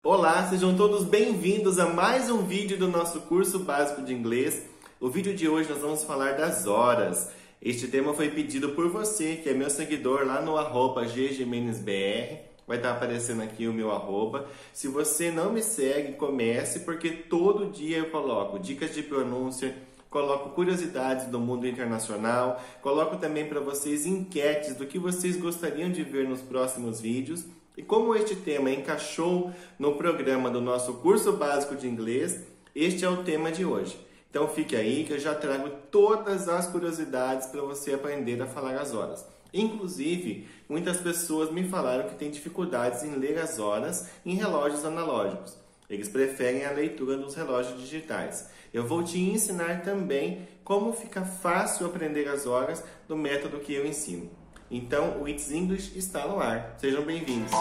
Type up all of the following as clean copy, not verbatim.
Olá, sejam todos bem-vindos a mais um vídeo do nosso curso básico de inglês. O vídeo de hoje nós vamos falar das horas. Este tema foi pedido por você, que é meu seguidor lá no @ggmenesbr. Vai estar aparecendo aqui o meu arroba. Se você não me segue, comece, porque todo dia eu coloco dicas de pronúncia, coloco curiosidades do mundo internacional, coloco também para vocês enquetes do que vocês gostariam de ver nos próximos vídeos. E como este tema encaixou no programa do nosso curso básico de inglês, este é o tema de hoje. Então fique aí que eu já trago todas as curiosidades para você aprender a falar as horas. Inclusive, muitas pessoas me falaram que têm dificuldades em ler as horas em relógios analógicos. Eles preferem a leitura dos relógios digitais. Eu vou te ensinar também como fica fácil aprender as horas do método que eu ensino. Então, o It's English está no ar. Sejam bem-vindos!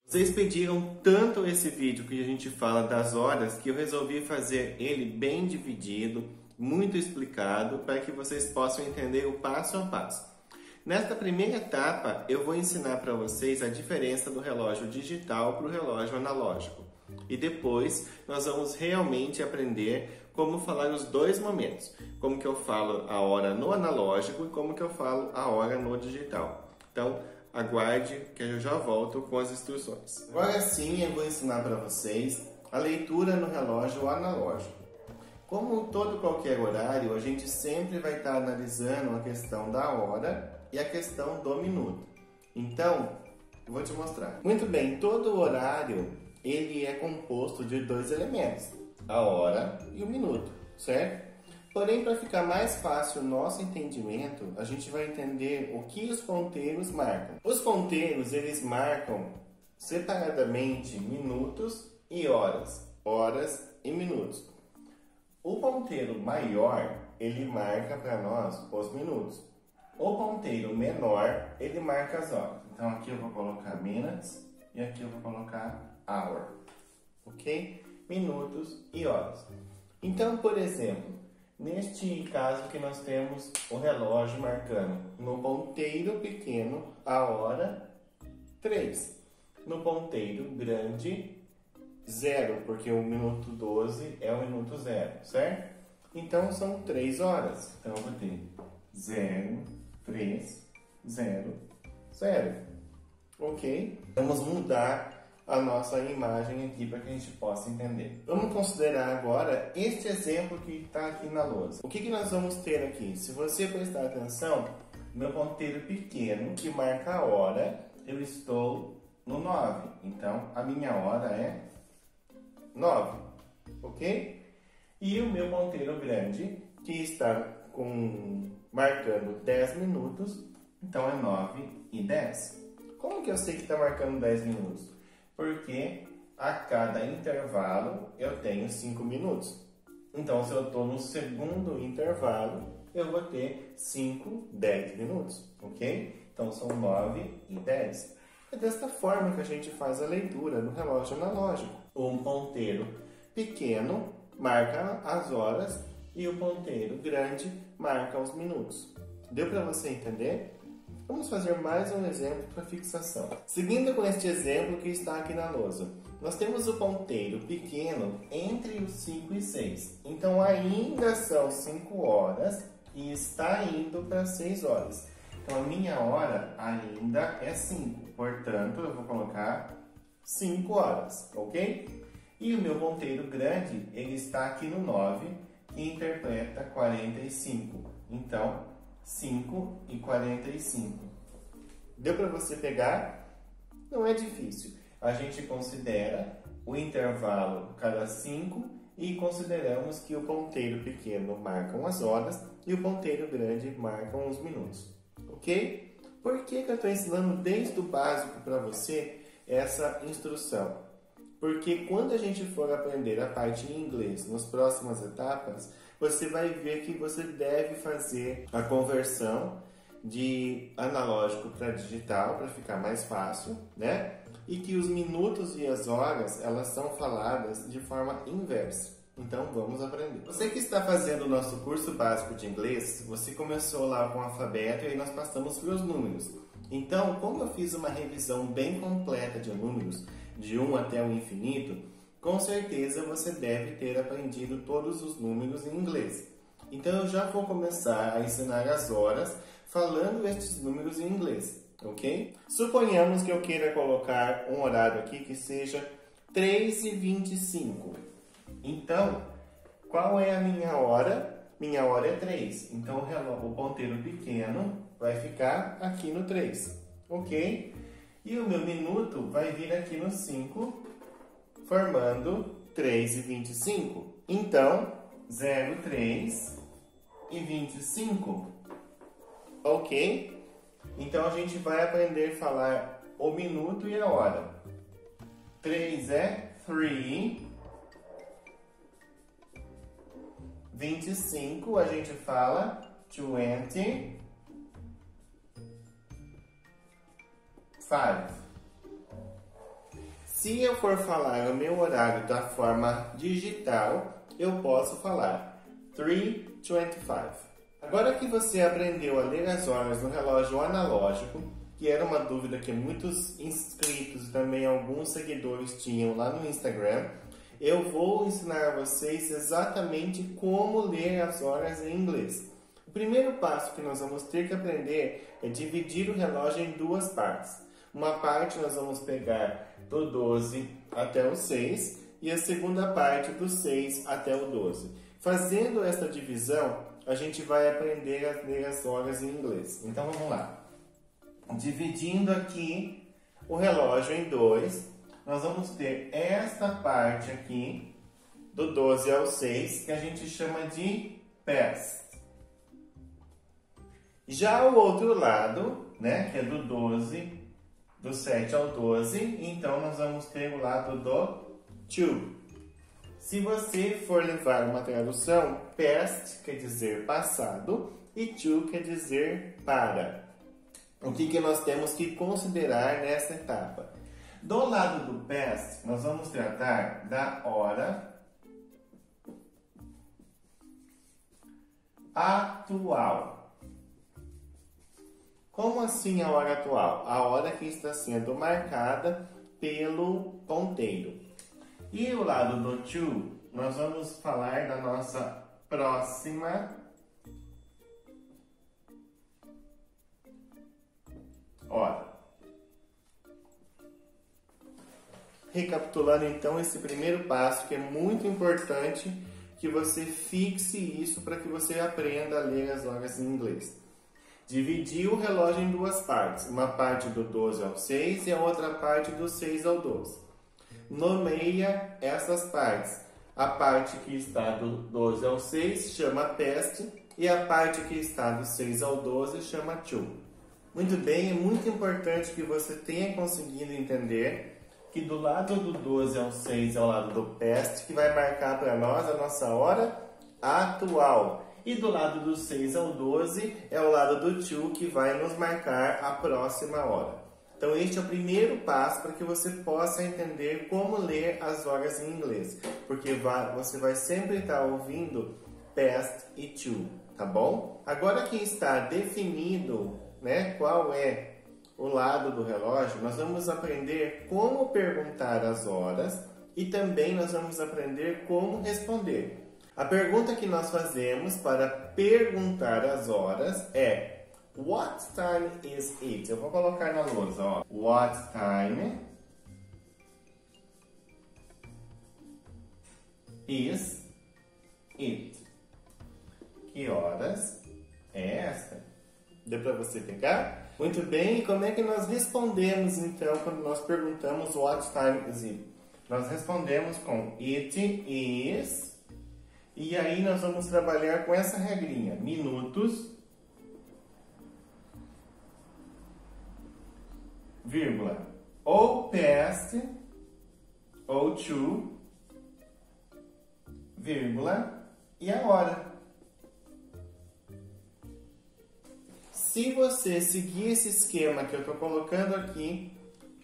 Vocês pediram tanto esse vídeo que a gente fala das horas que eu resolvi fazer ele bem dividido, muito explicado, para que vocês possam entender o passo a passo. Nesta primeira etapa, eu vou ensinar para vocês a diferença do relógio digital para o relógio analógico. E depois, nós vamos realmente aprender como falar os dois momentos. Como que eu falo a hora no analógico e como que eu falo a hora no digital. Então, aguarde que eu já volto com as instruções. Agora sim, eu vou ensinar para vocês a leitura no relógio analógico. Como todo qualquer horário, a gente sempre vai estar analisando a questão da hora e a questão do minuto. Então, eu vou te mostrar. Muito bem, todo horário ele é composto de dois elementos, a hora e o minuto, certo? Porém, para ficar mais fácil o nosso entendimento, a gente vai entender o que os ponteiros marcam. Os ponteiros, eles marcam separadamente minutos e horas, horas e minutos. O ponteiro maior, ele marca para nós os minutos. O ponteiro menor, ele marca as horas. Então aqui eu vou colocar minutes e aqui eu vou colocar hour, ok? Minutos e horas. Então, por exemplo, neste caso que nós temos o relógio marcando no ponteiro pequeno a hora 3, no ponteiro grande 0, porque o minuto 12 é o minuto 0, certo? Então são 3 horas. Então eu vou ter 0, 3, 0, 0. Ok? Vamos mudar a nossa imagem aqui para que a gente possa entender. Vamos considerar agora este exemplo que está aqui na lousa. O que nós vamos ter aqui? Se você prestar atenção, meu ponteiro pequeno que marca a hora, eu estou no 9. Então, a minha hora é 9, ok? E o meu ponteiro grande, que está marcando 10 minutos, então é 9 e 10. Como que eu sei que está marcando 10 minutos? Porque a cada intervalo eu tenho 5 minutos. Então, se eu estou no segundo intervalo, eu vou ter 5, 10 minutos, ok? Então, são 9 e 10. É desta forma que a gente faz a leitura no relógio analógico. Um ponteiro pequeno marca as horas e o ponteiro grande marca os minutos. Deu para você entender? Vamos fazer mais um exemplo para fixação. Seguindo com este exemplo que está aqui na lousa, nós temos o ponteiro pequeno entre os 5 e 6. Então ainda são 5 horas e está indo para 6 horas. Então a minha hora ainda é 5. Portanto, eu vou colocar 5 horas, ok? E o meu ponteiro grande, ele está aqui no 9, que interpreta 45. Então, 5 e 45. Deu para você pegar? Não é difícil. A gente considera o intervalo cada 5 e consideramos que o ponteiro pequeno marca as horas e o ponteiro grande marca os minutos. Ok? Por que eu estou ensinando desde o básico para você essa instrução? Porque quando a gente for aprender a parte em inglês nas próximas etapas, você vai ver que você deve fazer a conversão de analógico para digital para ficar mais fácil, né? E que os minutos e as horas, elas são faladas de forma inversa. Então vamos aprender. Você que está fazendo o nosso curso básico de inglês, você começou lá com o alfabeto e aí nós passamos para os números. Então, como eu fiz uma revisão bem completa de números, de 1 até o infinito, com certeza você deve ter aprendido todos os números em inglês. Então eu já vou começar a ensinar as horas falando estes números em inglês, ok? Suponhamos que eu queira colocar um horário aqui que seja 3h25. Então, qual é a minha hora? Minha hora é 3. Então o ponteiro pequeno vai ficar aqui no 3, ok? E o meu minuto vai vir aqui no 5, formando 3h25. Então, 03 e 25, ok? Então a gente vai aprender a falar o minuto e a hora. 3 é 3, 25 a gente fala 25. Se eu for falar o meu horário da forma digital, eu posso falar 3:25. Agora que você aprendeu a ler as horas no relógio analógico, que era uma dúvida que muitos inscritos e também alguns seguidores tinham lá no Instagram, eu vou ensinar a vocês exatamente como ler as horas em inglês. O primeiro passo que nós vamos ter que aprender é dividir o relógio em duas partes. Uma parte nós vamos pegar do 12 até o 6 e a segunda parte do 6 até o 12. Fazendo esta divisão, a gente vai aprender a ler as horas em inglês. Então vamos lá. Dividindo aqui o relógio em dois, nós vamos ter esta parte aqui, do 12 ao 6, que a gente chama de past. Já o outro lado, né, que é do 12, do 7 ao 12, então nós vamos ter o lado do to. Se você for levar uma tradução, past quer dizer passado e to quer dizer para. O que nós temos que considerar nessa etapa? Do lado do past, nós vamos tratar da hora atual. Como assim a hora atual? A hora que está sendo marcada pelo ponteiro. E o lado do to, nós vamos falar da nossa próxima hora. Recapitulando então esse primeiro passo, que é muito importante que você fixe isso para que você aprenda a ler as horas em inglês. Dividir o relógio em duas partes, uma parte do 12 ao 6 e a outra parte do 6 ao 12. Nomeia essas partes. A parte que está do 12 ao 6 chama past e a parte que está do 6 ao 12 chama to. Muito bem, é muito importante que você tenha conseguido entender que do lado do 12 ao 6 é o lado do past, que vai marcar para nós a nossa hora atual. E do lado do 6 ao 12 é o lado do to, que vai nos marcar a próxima hora. Então este é o primeiro passo para que você possa entender como ler as horas em inglês. Porque você vai sempre estar ouvindo past e to, tá bom? Agora que está definido, né, qual é o lado do relógio, nós vamos aprender como perguntar as horas e também nós vamos aprender como responder. A pergunta que nós fazemos para perguntar as horas é What time is it? Eu vou colocar na lousa, ó. What time is it? Que horas é esta? Deu para você pegar? Muito bem, e como é que nós respondemos então quando nós perguntamos what time is it? Nós respondemos com it is, e aí nós vamos trabalhar com essa regrinha, minutos, vírgula, ou past, ou to, vírgula, e a hora. Se você seguir esse esquema que eu estou colocando aqui,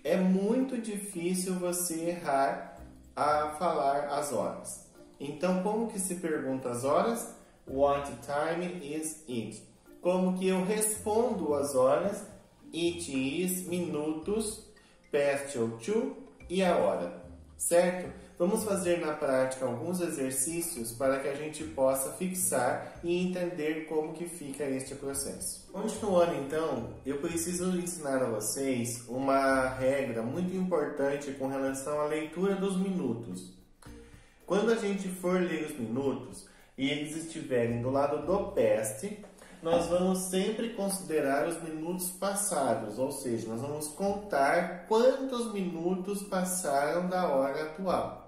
é muito difícil você errar a falar as horas. Então, como que se pergunta as horas? What time is it? Como que eu respondo as horas? It is minutos, past ou to e a hora, certo? Vamos fazer na prática alguns exercícios para que a gente possa fixar e entender como que fica este processo. Continuando então, eu preciso ensinar a vocês uma regra muito importante com relação à leitura dos minutos. Quando a gente for ler os minutos e eles estiverem do lado do past, nós vamos sempre considerar os minutos passados, ou seja, nós vamos contar quantos minutos passaram da hora atual.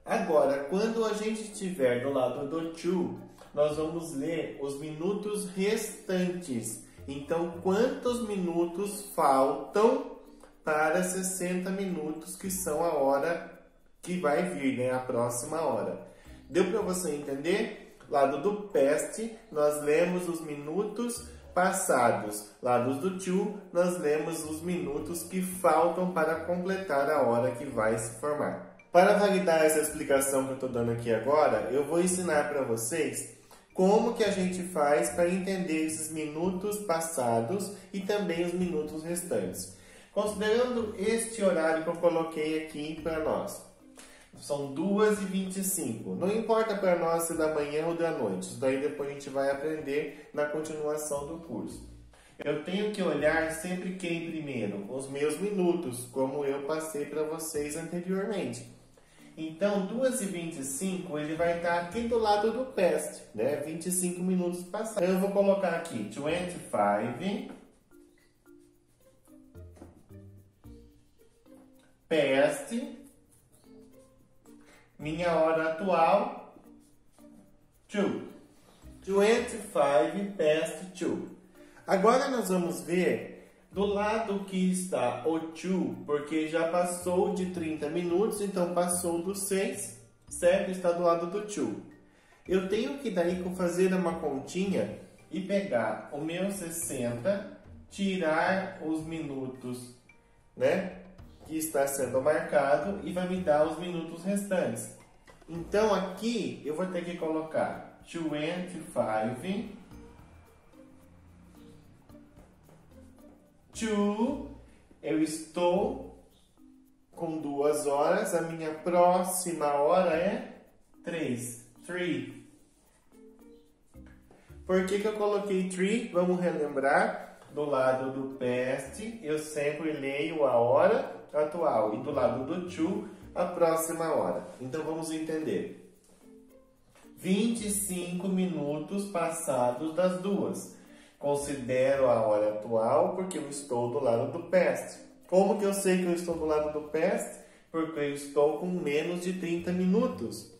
Agora, quando a gente estiver do lado do to, nós vamos ler os minutos restantes. Então, quantos minutos faltam para 60 minutos, que são a hora que vai vir, né? A próxima hora. Deu para você entender? Lado do past, nós lemos os minutos passados. Lado do to, nós lemos os minutos que faltam para completar a hora que vai se formar. Para validar essa explicação que eu estou dando aqui agora, eu vou ensinar para vocês como que a gente faz para entender esses minutos passados e também os minutos restantes. Considerando este horário que eu coloquei aqui para nós. São 2h25. Não importa para nós se da manhã ou da noite. Isso daí depois a gente vai aprender na continuação do curso. Eu tenho que olhar sempre quem primeiro? Os meus minutos, como eu passei para vocês anteriormente. Então, 2h25, ele vai estar aqui do lado do past, né? 25 minutos passados. Então, eu vou colocar aqui 25 past, minha hora atual, 2. 25 past 2. Agora nós vamos ver do lado que está o to, porque já passou de 30 minutos, então passou dos 6, certo? Está do lado do to. Eu tenho que daí fazer uma continha e pegar o meu 60, tirar os minutos, né? Que está sendo marcado e vai me dar os minutos restantes. Então aqui eu vou ter que colocar 25 to, eu estou com 2 horas, a minha próxima hora é 3. Por que eu coloquei 3? Vamos relembrar. Do lado do past, eu sempre leio a hora atual. E do lado do to, a próxima hora. Então, vamos entender. 25 minutos passados das 2. Considero a hora atual porque eu estou do lado do past. Como que eu sei que eu estou do lado do past? Porque eu estou com menos de 30 minutos.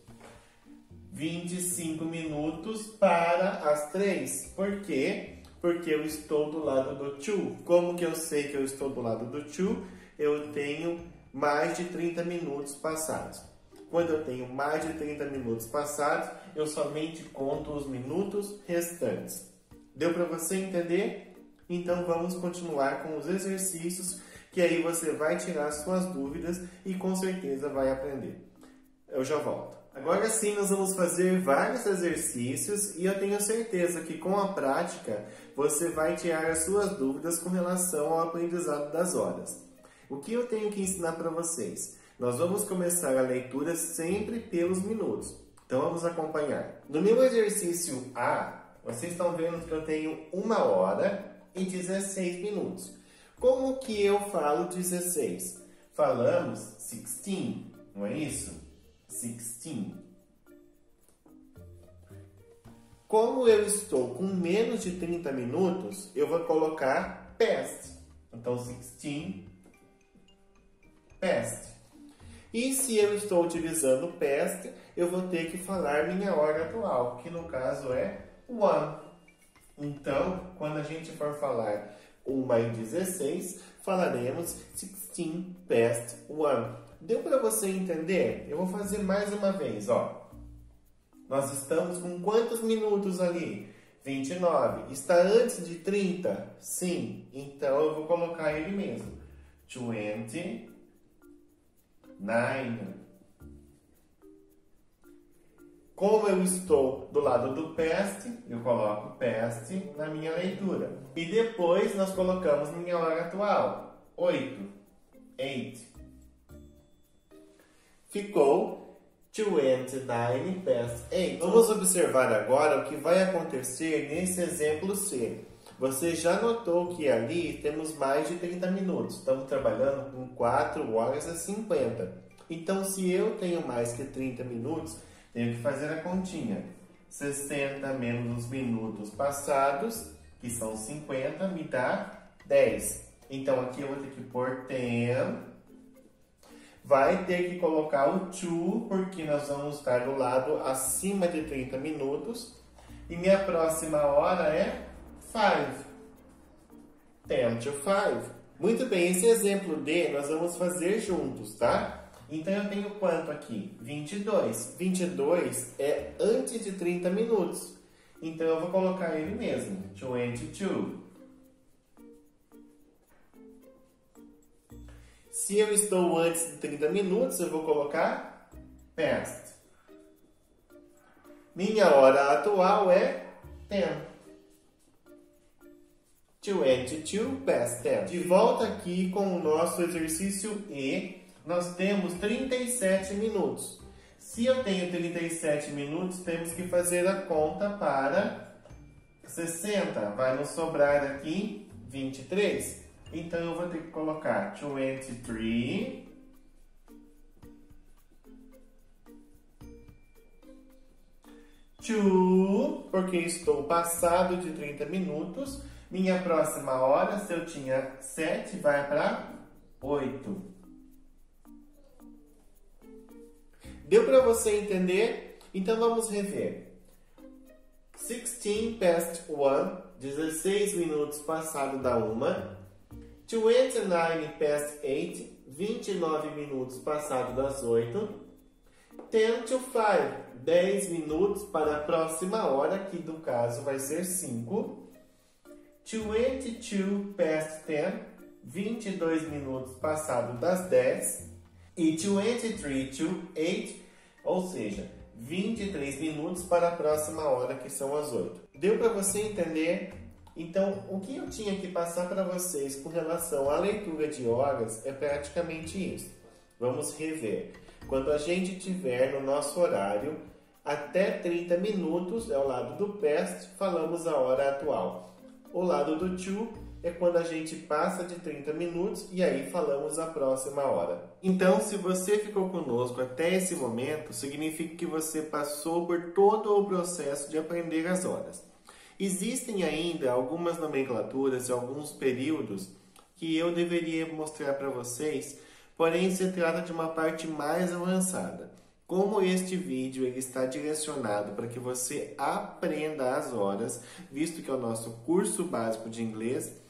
25 minutos para as 3. Por quê? Porque eu estou do lado do to. Como que eu sei que eu estou do lado do to? Eu tenho mais de 30 minutos passados. Quando eu tenho mais de 30 minutos passados, eu somente conto os minutos restantes. Deu para você entender? Então vamos continuar com os exercícios, que aí você vai tirar suas dúvidas e com certeza vai aprender. Eu já volto. Agora sim, nós vamos fazer vários exercícios e eu tenho certeza que com a prática você vai tirar as suas dúvidas com relação ao aprendizado das horas. O que eu tenho que ensinar para vocês? Nós vamos começar a leitura sempre pelos minutos. Então vamos acompanhar. No meu exercício A, vocês estão vendo que eu tenho 1 hora e 16 minutos. Como que eu falo 16? Falamos 16, não é isso? 16. Como eu estou com menos de 30 minutos, eu vou colocar past. Então, 16 past. E se eu estou utilizando past, eu vou ter que falar minha hora atual, que no caso é 1. Então, quando a gente for falar 1h16, falaremos 16 past 1. Deu para você entender? Eu vou fazer mais uma vez, ó. Nós estamos com quantos minutos ali? 29. Está antes de 30? Sim. Então, eu vou colocar ele mesmo. 29 Como eu estou do lado do past, eu coloco past na minha leitura. E depois nós colocamos minha hora atual, 8. Ficou 29 past 8. Vamos observar agora o que vai acontecer nesse exemplo C. Você já notou que ali temos mais de 30 minutos. Estamos trabalhando com 4 horas e 50. Então, se eu tenho mais que 30 minutos, tenho que fazer a continha. 60 menos os minutos passados, que são 50, me dá 10. Então, aqui eu vou ter que pôr 10. Vai ter que colocar o to, porque nós vamos estar do lado acima de 30 minutos. E minha próxima hora é 5. 10 to 5. Muito bem, esse exemplo D nós vamos fazer juntos, tá? Então, eu tenho quanto aqui? 22. 22 é antes de 30 minutos. Então, eu vou colocar ele mesmo. 22. Se eu estou antes de 30 minutos, eu vou colocar past. Minha hora atual é 10. 22 past 10. De volta aqui com o nosso exercício E. Nós temos 37 minutos. Se eu tenho 37 minutos, temos que fazer a conta para 60. Vai nos sobrar aqui 23. Então, eu vou ter que colocar 23 2, porque estou passado de 30 minutos. Minha próxima hora, se eu tinha 7, vai para 8. Deu para você entender? Então vamos rever. 16 past 1, 16 minutos passado da 1. 29 past 8, 29 minutos passado das 8. 10 to 5, 10 minutos para a próxima hora, que no caso vai ser 5. 22 past 10, 22 minutos passado das 10. E 23 to 8, ou seja, 23 minutos para a próxima hora, que são as 8. Deu para você entender? Então, o que eu tinha que passar para vocês com relação à leitura de horas é praticamente isso. Vamos rever. Quando a gente tiver no nosso horário, até 30 minutos é o lado do past, falamos a hora atual. O lado do to é quando a gente passa de 30 minutos e aí falamos a próxima hora. Então, se você ficou conosco até esse momento, significa que você passou por todo o processo de aprender as horas. Existem ainda algumas nomenclaturas e alguns períodos que eu deveria mostrar para vocês, porém se trata de uma parte mais avançada. Como este vídeo ele está direcionado para que você aprenda as horas, visto que é o nosso curso básico de inglês,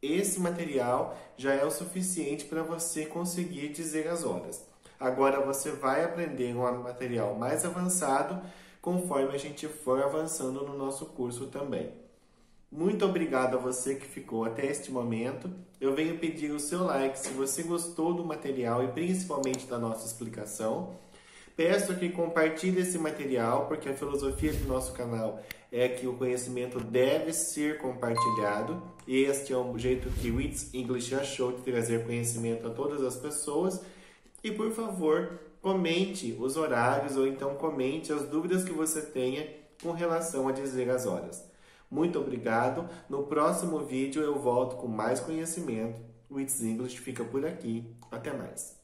esse material já é o suficiente para você conseguir dizer as horas. Agora você vai aprender um material mais avançado conforme a gente for avançando no nosso curso também. Muito obrigado a você que ficou até este momento. Eu venho pedir o seu like se você gostou do material e principalmente da nossa explicação. Peço que compartilhe esse material, porque a filosofia do nosso canal é que o conhecimento deve ser compartilhado. E este é um jeito que o It's English achou de trazer conhecimento a todas as pessoas. E, por favor, comente os horários ou então comente as dúvidas que você tenha com relação a dizer as horas. Muito obrigado. No próximo vídeo eu volto com mais conhecimento. O It's English fica por aqui. Até mais.